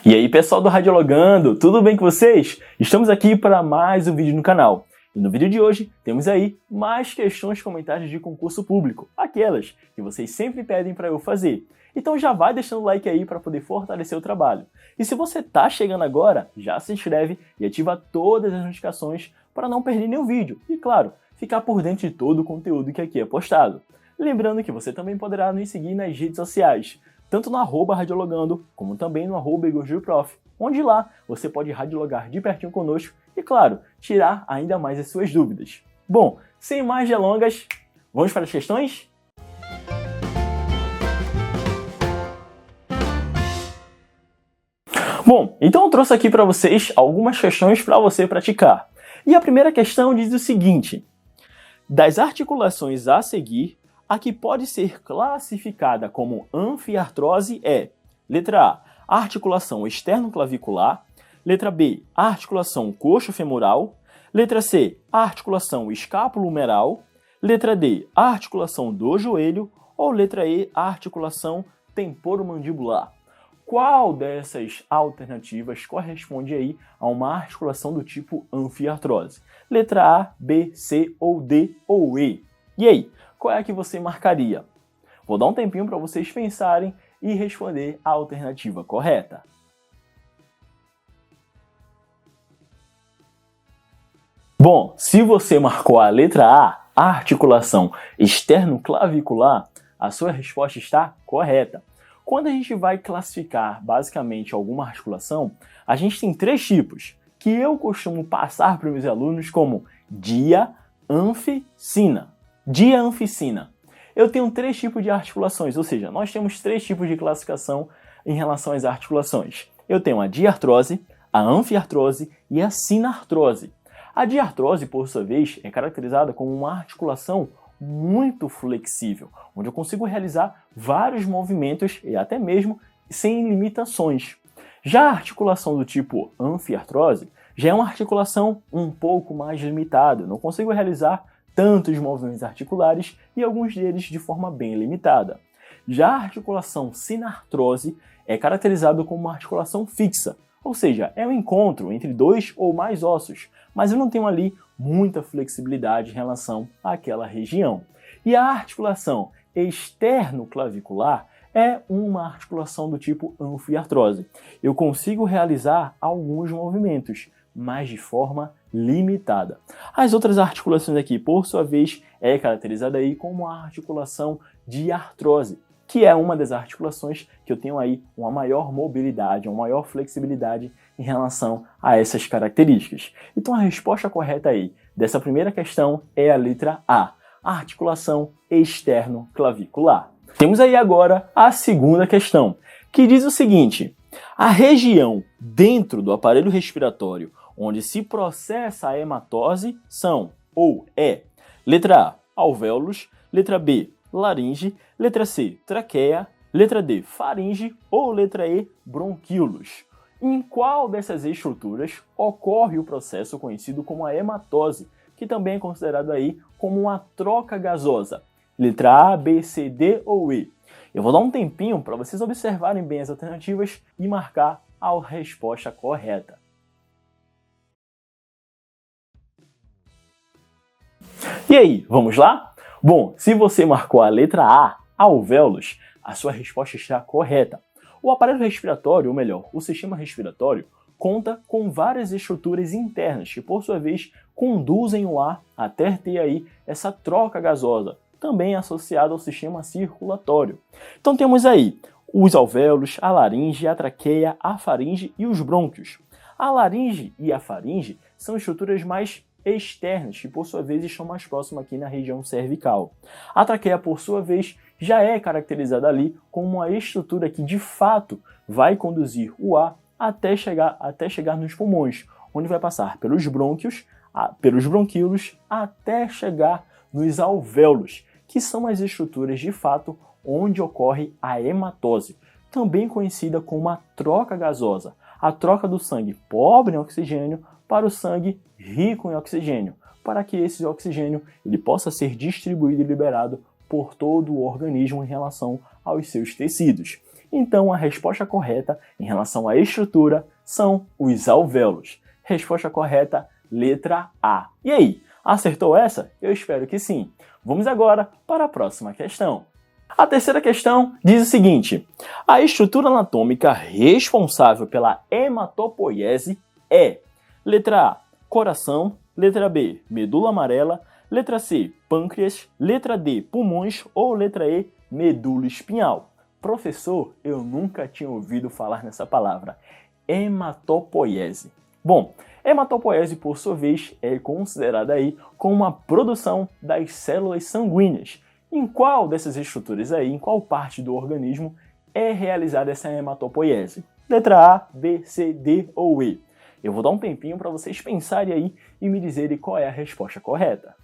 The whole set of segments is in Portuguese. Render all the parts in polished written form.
E aí pessoal do Radiologando, tudo bem com vocês? Estamos aqui para mais um vídeo no canal. E no vídeo de hoje temos aí mais questões comentários de concurso público, aquelas que vocês sempre pedem para eu fazer. Então já vai deixando o like aí para poder fortalecer o trabalho. E se você tá chegando agora, já se inscreve e ativa todas as notificações para não perder nenhum vídeo. E claro, ficar por dentro de todo o conteúdo que aqui é postado. Lembrando que você também poderá nos seguir nas redes sociais, tanto no @radiologando, como também no @igorgilprof, onde lá você pode radiologar de pertinho conosco e, claro, tirar ainda mais as suas dúvidas. Bom, sem mais delongas, vamos para as questões? Bom, então eu trouxe aqui para vocês algumas questões para você praticar. E a primeira questão diz o seguinte: das articulações a seguir, a que pode ser classificada como anfiartrose é: letra A, articulação externo-clavicular, letra B, articulação coxo-femoral, letra C, articulação escápulo-humeral, letra D, articulação do joelho ou letra E, articulação temporomandibular. Qual dessas alternativas corresponde aí a uma articulação do tipo anfiartrose? Letra A, B, C ou D ou E? E aí, qual é a que você marcaria? Vou dar um tempinho para vocês pensarem e responder a alternativa correta. Bom, se você marcou a letra A, a articulação externo-clavicular, a sua resposta está correta. Quando a gente vai classificar basicamente alguma articulação, a gente tem três tipos, que eu costumo passar para os meus alunos como dia, anfi, sina. Dia, anfi, sina. Eu tenho três tipos de articulações, ou seja, nós temos três tipos de classificação em relação às articulações. Eu tenho a diartrose, a anfiartrose e a sinartrose. A diartrose, por sua vez, é caracterizada como uma articulação muito flexível, onde eu consigo realizar vários movimentos e até mesmo sem limitações. Já a articulação do tipo anfiartrose já é uma articulação um pouco mais limitada, eu não consigo realizar tantos movimentos articulares e alguns deles de forma bem limitada. Já a articulação sinartrose é caracterizada como uma articulação fixa, ou seja, é um encontro entre dois ou mais ossos, mas eu não tenho ali muita flexibilidade em relação àquela região. E a articulação externo-clavicular é uma articulação do tipo anfiartrose. Eu consigo realizar alguns movimentos, mas de forma limitada. As outras articulações aqui, por sua vez, é caracterizada aí como a articulação de artrose, que é uma das articulações que eu tenho aí uma maior mobilidade, uma maior flexibilidade em relação a essas características. Então a resposta correta aí dessa primeira questão é a letra A, a articulação externo-clavicular. Temos aí agora a segunda questão, que diz o seguinte: a região dentro do aparelho respiratório onde se processa a hematose são ou é: letra A, alvéolos, letra B, laringe, letra C, traqueia, letra D, faringe ou letra E, bronquíolos. Em qual dessas estruturas ocorre o processo conhecido como a hematose, que também é considerado aí como uma troca gasosa? Letra A, B, C, D ou E? Eu vou dar um tempinho para vocês observarem bem as alternativas e marcar a resposta correta. E aí, vamos lá? Bom, se você marcou a letra A, alvéolos, a sua resposta está correta. O aparelho respiratório, ou melhor, o sistema respiratório, conta com várias estruturas internas que, por sua vez, conduzem o ar até ter aí essa troca gasosa, também associada ao sistema circulatório. Então temos aí os alvéolos, a laringe, a traqueia, a faringe e os brônquios. A laringe e a faringe são estruturas mais externas, que por sua vez estão mais próximas aqui na região cervical. A traqueia, por sua vez, já é caracterizada ali como uma estrutura que de fato vai conduzir o ar até chegar nos pulmões, onde vai passar pelos brônquios, pelos bronquíolos, até chegar nos alvéolos, que são as estruturas de fato onde ocorre a hematose, também conhecida como a troca gasosa, a troca do sangue pobre em oxigênio para o sangue rico em oxigênio, para que esse oxigênio ele possa ser distribuído e liberado por todo o organismo em relação aos seus tecidos. Então a resposta correta em relação à estrutura são os alvéolos. Resposta correta, letra A. E aí, acertou essa? Eu espero que sim. Vamos agora para a próxima questão. A terceira questão diz o seguinte: a estrutura anatômica responsável pela hematopoiese é letra A, coração, letra B, medula amarela, letra C, pâncreas, letra D, pulmões ou letra E, medula espinhal. Professor, eu nunca tinha ouvido falar nessa palavra, hematopoiese. Bom, hematopoiese, por sua vez, é considerada aí como uma produção das células sanguíneas. Em qual dessas estruturas aí, em qual parte do organismo é realizada essa hematopoiese? Letra A, B, C, D ou E? Eu vou dar um tempinho para vocês pensarem aí e me dizerem qual é a resposta correta.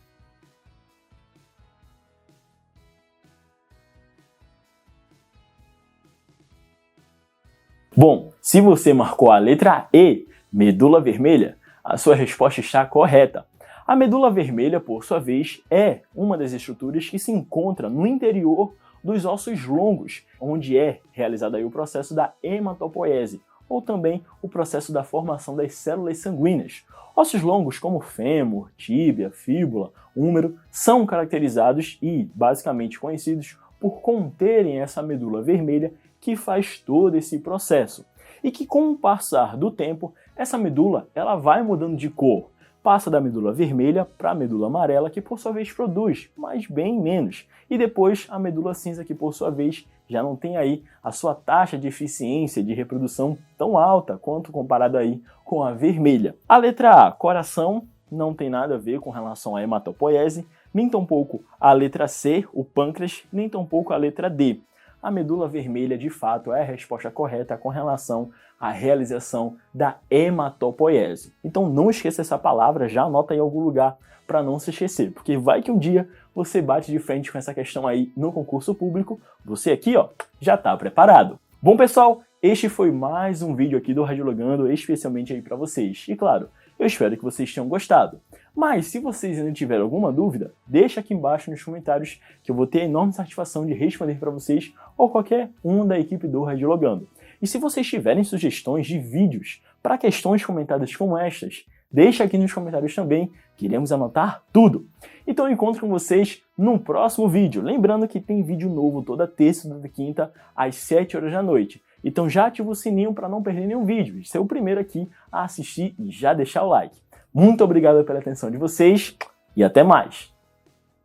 Bom, se você marcou a letra E, medula vermelha, a sua resposta está correta. A medula vermelha, por sua vez, é uma das estruturas que se encontra no interior dos ossos longos, onde é realizado aí o processo da hematopoiese, ou também o processo da formação das células sanguíneas. Ossos longos como fêmur, tíbia, fíbula, húmero são caracterizados e basicamente conhecidos por conterem essa medula vermelha que faz todo esse processo. E que com o passar do tempo, essa medula ela vai mudando de cor. Passa da medula vermelha para a medula amarela, que por sua vez produz, mas bem menos. E depois a medula cinza, que por sua vez já não tem aí a sua taxa de eficiência de reprodução tão alta quanto comparado aí com a vermelha. A letra A, coração, não tem nada a ver com relação à hematopoiese, nem tampouco a letra C, o pâncreas, nem tampouco a letra D. A medula vermelha, de fato, é a resposta correta com relação à realização da hematopoiese. Então não esqueça essa palavra, já anota em algum lugar para não se esquecer, porque vai que um dia você bate de frente com essa questão aí no concurso público, você aqui ó, já está preparado. Bom pessoal, este foi mais um vídeo aqui do Radiologando, especialmente aí para vocês. E claro, eu espero que vocês tenham gostado. Mas se vocês ainda tiverem alguma dúvida, deixa aqui embaixo nos comentários que eu vou ter a enorme satisfação de responder para vocês ou qualquer um da equipe do Radiologando. E se vocês tiverem sugestões de vídeos para questões comentadas como estas, deixa aqui nos comentários também, que iremos anotar tudo. Então eu encontro com vocês no próximo vídeo. Lembrando que tem vídeo novo toda terça e toda quinta às 7 horas da noite. Então já ativa o sininho para não perder nenhum vídeo, ser o primeiro aqui a assistir e já deixar o like. Muito obrigado pela atenção de vocês e até mais!